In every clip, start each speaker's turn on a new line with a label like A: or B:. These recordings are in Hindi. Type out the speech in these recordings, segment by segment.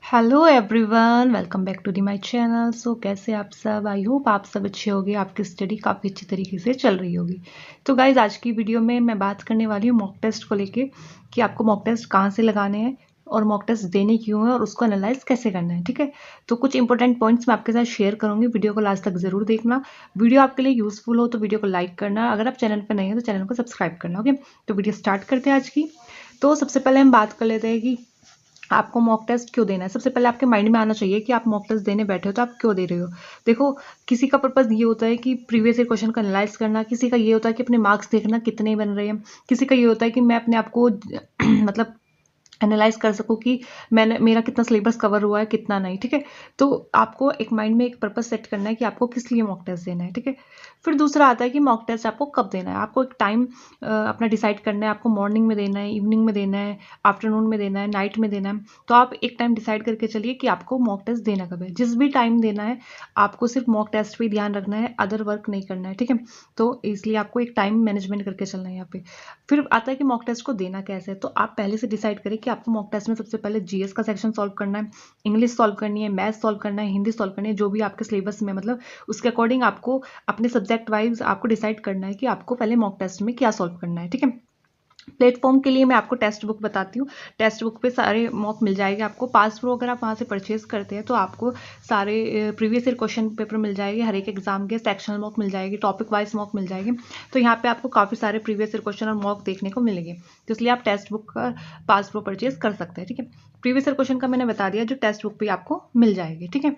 A: Hello everyone, welcome back to the my channel. So कैसे आप सब? आई होप आप सब अच्छे होंगे, आपकी स्टडी काफ़ी अच्छी तरीके से चल रही होगी। तो गाइज, आज की वीडियो में मैं बात करने वाली हूँ मॉक टेस्ट को लेके कि आपको मॉक टेस्ट कहाँ से लगाने हैं और मॉक टेस्ट देने क्यों है और उसको एनालाइज कैसे करना है। ठीक है, तो कुछ इंपॉर्टेंट पॉइंट्स मैं आपके साथ शेयर करूंगी। वीडियो को लास्ट तक जरूर देखना। वीडियो आपके लिए यूजफुल हो तो वीडियो को लाइक करना, अगर आप चैनल पर नहीं हो तो चैनल को सब्सक्राइब करना। ओके, तो वीडियो स्टार्ट करते हैं आज की। तो सबसे पहले हम बात कर लेते हैं कि आपको मॉक टेस्ट क्यों देना है। सबसे पहले आपके माइंड में आना चाहिए कि आप मॉक टेस्ट देने बैठे हो तो आप क्यों दे रहे हो। देखो, किसी का पर्पस ये होता है कि प्रीवियस ईयर क्वेश्चन को एनालाइज करना, किसी का ये होता है कि अपने मार्क्स देखना कितने बन रहे हैं, किसी का ये होता है कि मैं अपने आप को मतलब एनालाइज कर सकूं कि मेरा कितना सिलेबस कवर हुआ है कितना नहीं। ठीक है, तो आपको एक माइंड में एक पर्पस सेट करना है कि आपको किस लिए मॉक टेस्ट देना है। ठीक है, फिर दूसरा आता है कि मॉक टेस्ट आपको कब देना है। आपको एक टाइम अपना डिसाइड करना है, आपको मॉर्निंग में देना है, इवनिंग में देना है, आफ्टरनून में देना है, नाइट में देना है। तो आप एक टाइम डिसाइड करके चलिए कि आपको मॉक टेस्ट देना कब है। जिस भी टाइम देना है आपको सिर्फ मॉक टेस्ट पे ध्यान रखना है, अदर वर्क नहीं करना है। ठीक है, तो इसलिए आपको एक टाइम मैनेजमेंट करके चलना है यहाँ पे। फिर आता है कि मॉक टेस्ट को देना कैसे है। तो आप पहले से डिसाइड करें कि आपको मॉक टेस्ट में सबसे पहले जीएस का सेक्शन सॉल्व करना है, इंग्लिश सॉल्व करनी है, मैथ सॉल्व करना है, हिंदी सॉल्व करनी है, जो भी आपके सिलेबस में मतलब उसके अकॉर्डिंग आपको अपने सब्जेक्ट वाइज आपको डिसाइड करना है कि आपको पहले मॉक टेस्ट में क्या सॉल्व करना है। ठीक है, प्लेटफॉर्म के लिए मैं आपको टेक्स्ट बुक बताती हूँ। टेक्स्ट बुक पे सारे मॉक मिल जाएंगे आपको। पास प्रो अगर आप वहाँ से परचेज करते हैं तो आपको सारे प्रीवियस ईयर क्वेश्चन पेपर मिल जाएंगे, हर एक एग्जाम के सेक्शनल मॉक मिल जाएगी, टॉपिक वाइज मॉक मिल जाएगी। तो यहाँ पे आपको काफ़ी सारे प्रीवियस ईयर क्वेश्चन और मॉक देखने को मिलेंगे, तो इसलिए आप टेक्स्ट बुक का पास प्रो परचेज कर सकते हैं। ठीक है, प्रीवियस ईयर क्वेश्चन का मैंने बता दिया जो टेक्स्ट बुक पे आपको मिल जाएगी। ठीक है,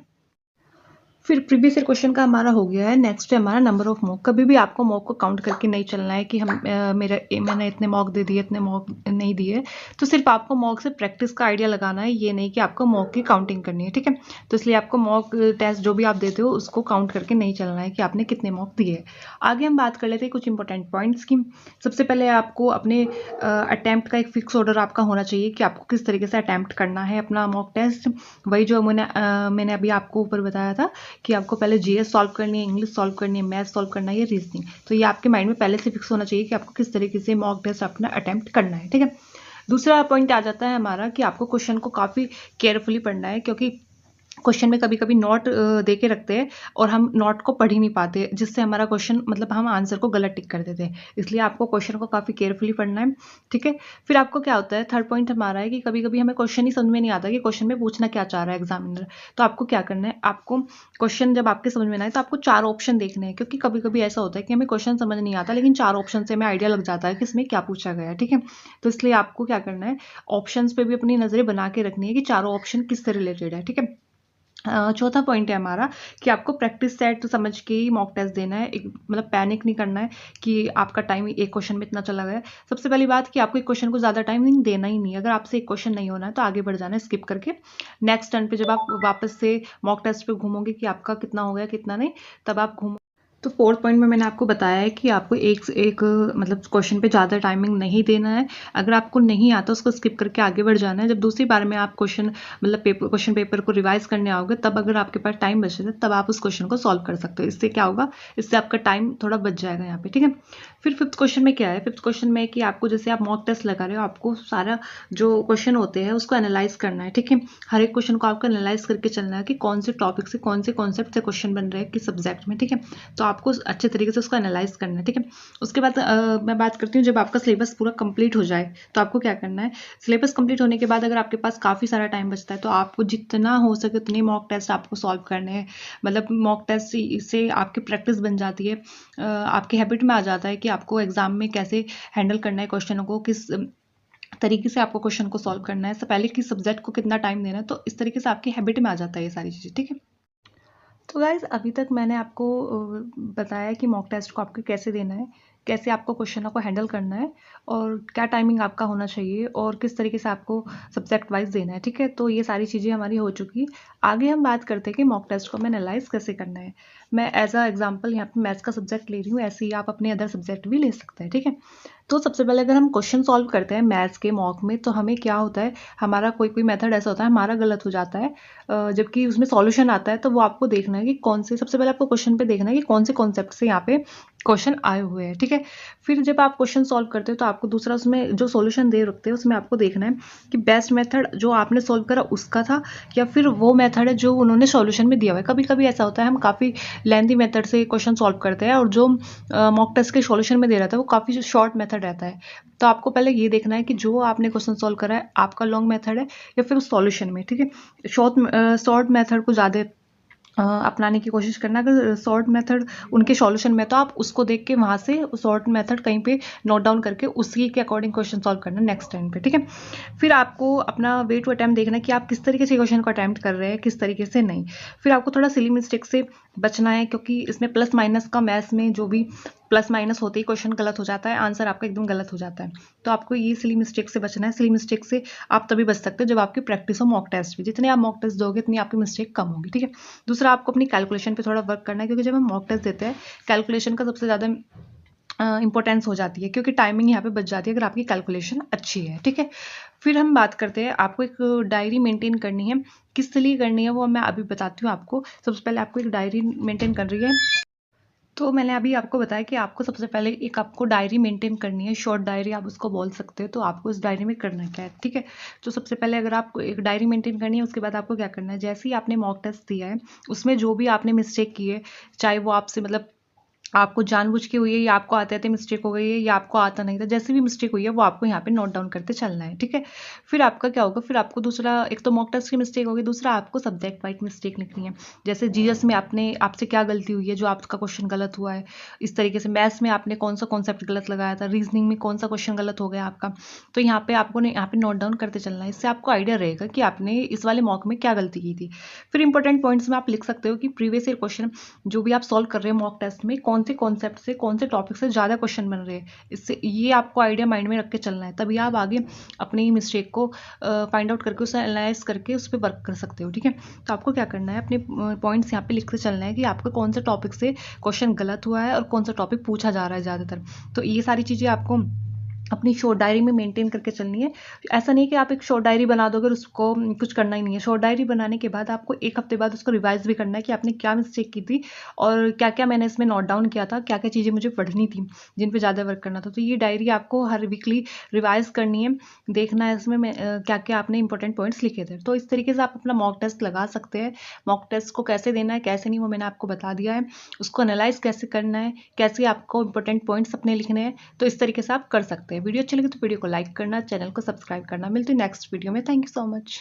A: फिर प्रीवियस ईयर क्वेश्चन का हमारा हो गया है। नेक्स्ट है हमारा नंबर ऑफ मॉक। कभी भी आपको मॉक को काउंट करके नहीं चलना है कि मैंने इतने मॉक दे दिए, इतने मॉक नहीं दिए। तो सिर्फ आपको मॉक से प्रैक्टिस का आइडिया लगाना है, ये नहीं कि आपको मॉक की काउंटिंग करनी है। ठीक है, तो इसलिए आपको मॉक टेस्ट जो भी आप देते हो उसको काउंट करके नहीं चलना है कि आपने कितने मॉक दिए। आगे हम बात कर लेते हैं कुछ इंपॉर्टेंट पॉइंट्स की। सबसे पहले आपको अपने अटैम्प्ट का एक फिक्स ऑर्डर आपका होना चाहिए कि आपको किस तरीके से अटैम्प्ट करना है अपना मॉक टेस्ट। वही जो मैंने अभी आपको ऊपर बताया था कि आपको पहले जीएस सॉल्व करनी है, इंग्लिश सॉल्व करनी है, मैथ सॉल्व करना है, या रीजनिंग। तो ये आपके माइंड में पहले से फिक्स होना चाहिए कि आपको किस तरीके से मॉक टेस्ट अपना अटेम्प्ट करना है। ठीक है, दूसरा पॉइंट आ जाता है हमारा कि आपको क्वेश्चन को काफ़ी केयरफुली पढ़ना है, क्योंकि क्वेश्चन में कभी कभी नोट दे के रखते हैं और हम नोट को पढ़ ही नहीं पाते, जिससे हमारा क्वेश्चन मतलब हम आंसर को गलत टिक कर देते हैं। इसलिए आपको क्वेश्चन को काफ़ी केयरफुली पढ़ना है। ठीक है, फिर आपको क्या होता है, थर्ड पॉइंट हमारा है कि कभी कभी हमें क्वेश्चन ही समझ में नहीं आता कि क्वेश्चन में पूछना क्या चाह रहा है एग्जामिनर। तो आपको क्या करना है, आपको क्वेश्चन जब आपके समझ में ना आए तो आपको चार ऑप्शन देखने हैं, क्योंकि कभी कभी ऐसा होता है कि हमें क्वेश्चन समझ नहीं आता लेकिन चार ऑप्शन से हमें आइडिया लग जाता है कि इसमें क्या पूछा गया है। ठीक है, तो इसलिए आपको क्या करना है, ऑप्शंस पे भी अपनी नज़रें बना के रखनी है कि चारों ऑप्शन किससे रिलेटेड है। ठीक है, चौथा पॉइंट है हमारा कि आपको प्रैक्टिस सेट समझ के ही मॉक टेस्ट देना है। एक मतलब पैनिक नहीं करना है कि आपका टाइम एक क्वेश्चन में इतना चला गया। सबसे पहली बात कि आपको एक क्वेश्चन को ज़्यादा टाइम नहीं देना ही नहीं है। अगर आपसे एक क्वेश्चन नहीं होना है तो आगे बढ़ जाना है स्किप करके। नेक्स्ट टर्न पे जब आप वापस से मॉक टेस्ट पे घूमोगे कि आपका कितना हो गया कितना नहीं, तब आप घूमो। तो फोर्थ पॉइंट में मैंने आपको बताया है कि आपको एक मतलब क्वेश्चन पे ज़्यादा टाइमिंग नहीं देना है। अगर आपको नहीं आता उसको स्किप करके आगे बढ़ जाना है। जब दूसरी बार में आप क्वेश्चन पेपर को रिवाइज करने आओगे तब अगर आपके पास टाइम बचे तो तब आप उस क्वेश्चन को सॉल्व कर सकते हो। इससे क्या होगा, इससे आपका टाइम थोड़ा बच जाएगा यहाँ पे। ठीक है, फिर फिफ्थ क्वेश्चन में क्या है, फिफ्थ क्वेश्चन में कि आपको जैसे आप मॉक टेस्ट लगा रहे हो आपको सारा जो क्वेश्चन होते हैं उसको एनालाइज करना है। ठीक है, हर एक क्वेश्चन को आपको एनालाइज करके चलना है कि कौन से टॉपिक से कौन से कॉन्सेप्ट से क्वेश्चन बन रहे हैं किस सब्जेक्ट में। ठीक है, तो आपको अच्छे तरीके से उसको एनालाइज करना है। ठीक है, उसके बाद मैं बात करती हूँ जब आपका सिलेबस पूरा कंप्लीट हो जाए तो आपको क्या करना है। सिलेबस कंप्लीट होने के बाद अगर आपके पास काफ़ी सारा टाइम बचता है तो आपको जितना हो सके उतने मॉक टेस्ट आपको सॉल्व करने हैं। मतलब मॉक टेस्ट से आपकी प्रैक्टिस बन जाती है, आपकी हैबिट में आ जाता है कि आपको एग्जाम में कैसे हैंडल करना है क्वेश्चनों को, किस तरीके से आपको क्वेश्चन को सॉल्व करना है, इससे पहले किस सब्जेक्ट को कितना टाइम देना है। तो इस तरीके से आपकी हैबिट में आ जाता है ये सारी चीज़ें। ठीक है, तो गाइज अभी तक मैंने आपको बताया कि मॉक टेस्ट को आपको कैसे देना है, कैसे आपको क्वेश्चनों को हैंडल करना है और क्या टाइमिंग आपका होना चाहिए और किस तरीके से आपको सब्जेक्ट वाइज देना है। ठीक है, तो ये सारी चीज़ें हमारी हो चुकी। आगे हम बात करते हैं कि मॉक टेस्ट को हमें एनालाइज कैसे करना है। मैं एज अ एग्जाम्पल यहाँ पे मैथ्स का सब्जेक्ट ले रही हूँ, ऐसे ही आप अपने अदर सब्जेक्ट भी ले सकते हैं। ठीक है, तो सबसे पहले अगर हम क्वेश्चन सॉल्व करते हैं मैथ्स के मॉक में, तो हमें क्या होता है, हमारा कोई कोई मेथड ऐसा होता है हमारा गलत हो जाता है, जबकि उसमें सॉल्यूशन आता है। तो वो आपको देखना है कि कौन से, सबसे पहले आपको क्वेश्चन पे देखना है कि कौन से कॉन्सेप्ट से यहाँ पे क्वेश्चन आए हुए हैं, ठीक है। फिर जब आप क्वेश्चन सॉल्व करते हो तो आपको दूसरा उसमें जो सॉल्यूशन दे रखते हैं उसमें आपको देखना है कि बेस्ट मेथड जो आपने सॉल्व करा उसका था, या फिर वो मेथड है जो उन्होंने सॉल्यूशन में दिया हुआ है। कभी कभी ऐसा होता है हम काफ़ी लेंथी मेथड से क्वेश्चन सॉल्व करते हैं और जो मॉक टेस्ट के सॉल्यूशन में दे रहा था वो काफ़ी शॉर्ट मेथड रहता है। तो आपको पहले ये देखना है कि जो आपने क्वेश्चन सॉल्व करा है आपका लॉन्ग मेथड है या फिर उस सॉल्यूशन में, ठीक है। शॉर्ट मेथड को ज़्यादा अपनाने की कोशिश करना। अगर शॉर्ट मेथड उनके सॉल्यूशन में तो आप उसको देख के वहाँ से शॉर्ट मेथड कहीं पे नोट डाउन करके उसी के अकॉर्डिंग क्वेश्चन सॉल्व करना नेक्स्ट टाइम पे, ठीक है। फिर आपको अपना वे टू अटैम्प्ट देखना है कि आप किस तरीके से क्वेश्चन को अटैम्प्ट कर रहे हैं, किस तरीके से नहीं। फिर आपको थोड़ा सिली मिस्टेक से बचना है, क्योंकि इसमें प्लस माइनस का मैथ्स में जो भी प्लस माइनस होते ही क्वेश्चन गलत हो जाता है, आंसर आपका एकदम गलत हो जाता है। तो आपको ये सिली मिस्टेक से बचना है। सिली मिस्टेक से आप तभी बच सकते हो जब आपकी प्रैक्टिस हो मॉक टेस्ट में। जितने आप मॉक टेस्ट दोगे उतनी आपकी मिस्टेक कम होगी, ठीक है। दूसरा, आपको अपनी कैलकुलेशन पे थोड़ा वर्क करना है, क्योंकि जब हम मॉक टेस्ट देते हैं कैलकुलेशन का सबसे ज़्यादा इंपॉर्टेंस हो जाती है, क्योंकि टाइमिंग यहाँ पे बच जाती है अगर आपकी कैलकुलेशन अच्छी है, ठीक है। फिर हम बात करते हैं, आपको एक डायरी मेंटेन करनी है। किस लिए करनी है वो मैं अभी बताती हूँ आपको। सबसे पहले आपको एक डायरी मेंटेन कर रही है, तो मैंने अभी आपको बताया कि आपको सबसे पहले एक आपको डायरी मेंटेन करनी है, शॉर्ट डायरी आप उसको बोल सकते हो। तो आपको इस डायरी में करना क्या है, ठीक है। तो सबसे पहले अगर आपको एक डायरी मेंटेन करनी है, उसके बाद आपको क्या करना है, जैसे ही आपने मॉक टेस्ट दिया है उसमें जो भी आपने मिस्टेक की है, चाहे वो आपसे मतलब आपको जानबूझ के हुई है या आपको आते आते मिस्टेक हो गई है या आपको आता नहीं था, जैसे भी मिस्टेक हुई है वो आपको यहाँ पे नोट डाउन करते चलना है, ठीक है। फिर आपका क्या होगा, फिर आपको दूसरा, एक तो मॉक टेस्ट की मिस्टेक होगी, दूसरा आपको सब्जेक्ट वाइज मिस्टेक लिखनी है। जैसे जीएस में आपने आपसे क्या गलती हुई है जो आपका क्वेश्चन गलत हुआ है, इस तरीके से मैथ्स में आपने कौन सा कॉन्सेप्ट गलत लगाया था, रीजनिंग में कौन सा क्वेश्चन गलत हो गया आपका। तो यहाँ पे आपको यहाँ पे नोट डाउन करते चलना है। इससे आपको आइडिया रहेगा कि आपने इस वाले मॉक में क्या गलती की थी। फिर इंपॉर्टेंट पॉइंट्स में आप लिख सकते हो कि प्रीवियस ईयर क्वेश्चन जो भी आप सॉल्व कर रहे हैं मॉक टेस्ट में, कौन से कॉन्सेप्ट से, कौन से टॉपिक से ज़्यादा क्वेश्चन बन रहे हैं। इससे ये आपको आइडिया माइंड में रख के चलना है, तभी आप आगे अपनी मिस्टेक को फाइंड आउट करके उसे एनालाइज करके उस पर वर्क कर सकते हो, ठीक है। तो आपको क्या करना है, अपने पॉइंट्स यहाँ पे लिखते चलना है कि आपका कौन सा टॉपिक से क्वेश्चन गलत हुआ है और कौन सा टॉपिक पूछा जा रहा है ज़्यादातर। तो ये सारी चीज़ें आपको अपनी शॉर्ट डायरी में मेंटेन करके चलनी है। ऐसा नहीं कि आप एक शॉर्ट डायरी बना दोगे और उसको कुछ करना ही नहीं है। शॉर्ट डायरी बनाने के बाद आपको एक हफ्ते बाद उसको रिवाइज भी करना है कि आपने क्या मिस्टेक की थी और क्या क्या मैंने इसमें नोट डाउन किया था, क्या क्या चीज़ें मुझे पढ़नी थी जिन पे ज़्यादा वर्क करना था। तो ये डायरी आपको हर वीकली रिवाइज करनी है, देखना है इसमें क्या क्या आपने इंपॉर्टेंट पॉइंट्स लिखे थे। तो इस तरीके से आप अपना मॉक टेस्ट लगा सकते हैं। मॉक टेस्ट को कैसे देना है कैसे नहीं वो मैंने आपको बता दिया है, उसको एनालाइज कैसे करना है, कैसे आपको इंपॉर्टेंट पॉइंट्स अपने लिखने हैं। तो इस तरीके से आप कर सकते हैं। वीडियो अच्छी लगी तो वीडियो को लाइक करना, चैनल को सब्सक्राइब करना। मिलती हूँ नेक्स्ट वीडियो में। Thank you so much.